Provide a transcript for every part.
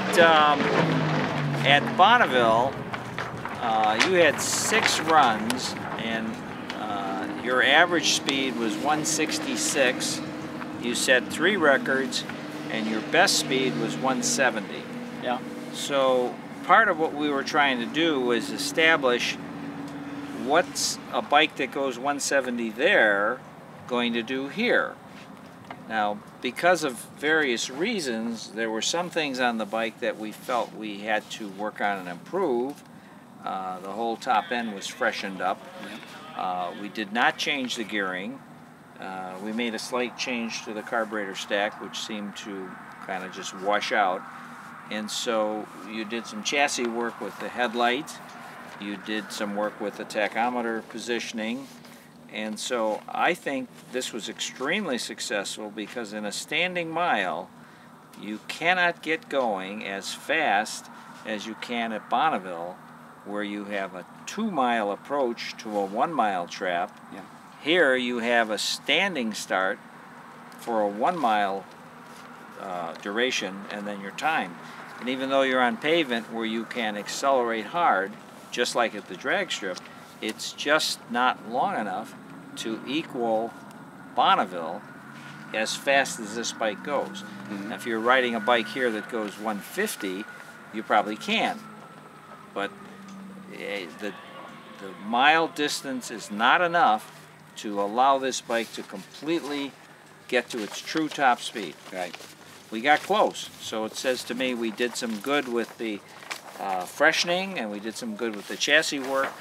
at Bonneville, you had 6 runs, and your average speed was 166. You set 3 records, and your best speed was 170. Yeah. So part of what we were trying to do was establish what's a bike that goes 170 there going to do here. Now, because of various reasons, there were some things on the bike that we felt we had to work on and improve. The whole top end was freshened up. We did not change the gearing. We made a slight change to the carburetor stack, which seemed to kind of just wash out. And so you did some chassis work with the headlight. You did some work with the tachometer positioning. And so I think this was extremely successful, because in a standing mile, you cannot get going as fast as you can at Bonneville, where you have a 2-mile approach to a 1-mile trap. Yeah. Here you have a standing start for a 1-mile duration, and then your time. And even though you're on pavement where you can accelerate hard, just like at the drag strip, it's just not long enough to equal Bonneville as fast as this bike goes. Mm-hmm. Now, if you're riding a bike here that goes 150, you probably can. But the mile distance is not enough to allow this bike to completely get to its true top speed. Right. We got close, so it says to me we did some good with the freshening, and we did some good with the chassis work.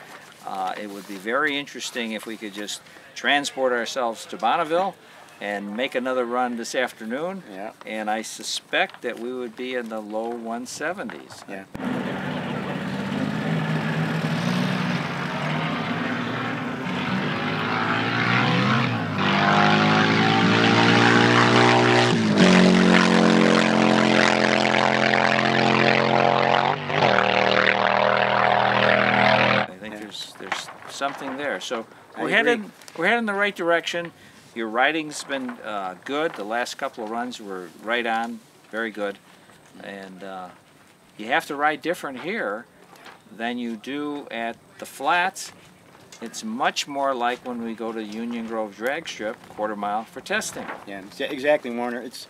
It would be very interesting if we could just transport ourselves to Bonneville and make another run this afternoon. Yeah. And I suspect that we would be in the low 170s. Yeah. There's something there. So we're heading in the right direction. Your riding's been good. The last couple of runs were right on, very good. And you have to ride different here than you do at the flats. It's much more like when we go to Union Grove drag strip, 1/4 mile for testing. Yeah, exactly, Warner. It's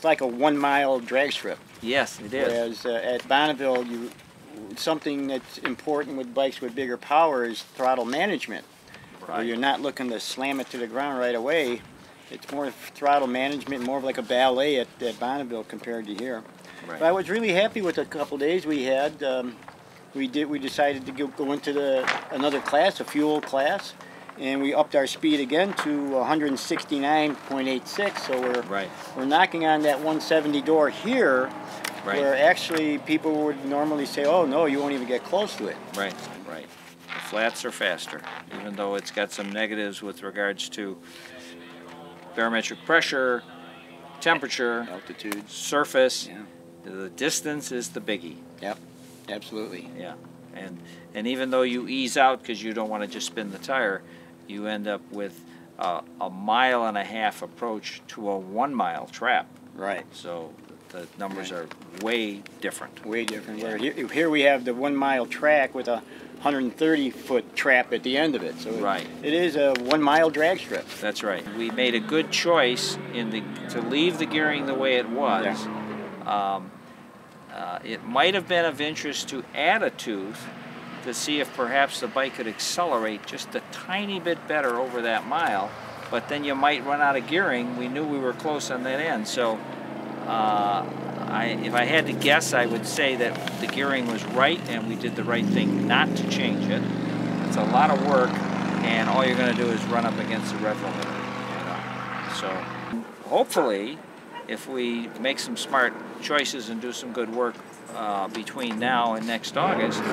like a 1-mile drag strip. Yes, it is. Whereas at Bonneville, something that's important with bikes with bigger power is throttle management. Where you're not looking to slam it to the ground right away. It's more throttle management, more of like a ballet at Bonneville compared to here. Right. But I was really happy with the couple days we had. We decided to go into another class, a fuel class, and we upped our speed again to 169.86. So we're knocking on that 170 door here. Right. Where actually people would normally say, oh no, you won't even get close to it. Right, right. The flats are faster, even though it's got some negatives with regards to barometric pressure, temperature, altitude, surface. Yeah. The distance is the biggie. Yep, absolutely. Yeah, and even though you ease out because you don't want to just spin the tire, you end up with a 1.5 mile approach to a 1-mile trap. Right. So the numbers are way different. Way different. Yeah. Where here we have the 1-mile track with a 130-foot trap at the end of it. So it is a 1-mile drag strip. That's right. We made a good choice to leave the gearing the way it was. Yeah. It might have been of interest to add a tooth to see if perhaps the bike could accelerate just a tiny bit better over that mile, but then you might run out of gearing. We knew we were close on that end, so if I had to guess, I would say that the gearing was right and we did the right thing not to change it. It's a lot of work, and all you're going to do is run up against the rev limiter. So hopefully, if we make some smart choices and do some good work between now and next August,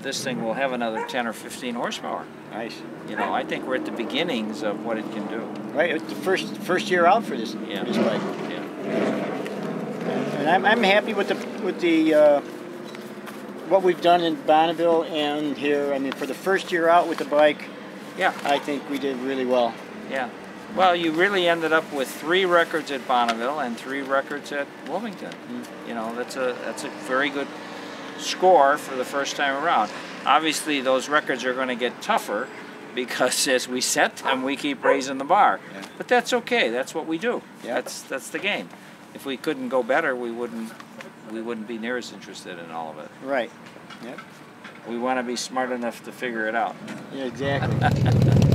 this thing will have another 10 or 15 horsepower. Nice. I think we're at the beginnings of what it can do. Right, it's the first year out for this bike. Yeah. And I'm happy with what we've done in Bonneville and here. I mean, for the first year out with the bike, Yeah. I think we did really well. Yeah. Well, you really ended up with 3 records at Bonneville and 3 records at Wilmington. You know, that's a very good score for the first time around. Obviously, those records are going to get tougher because as we set them, we keep raising the bar. Yeah. But that's okay. That's what we do. Yeah. That's the game. If we couldn't go better, we wouldn't be near as interested in all of it. Right. Yep. We want to be smart enough to figure it out. Yeah, exactly.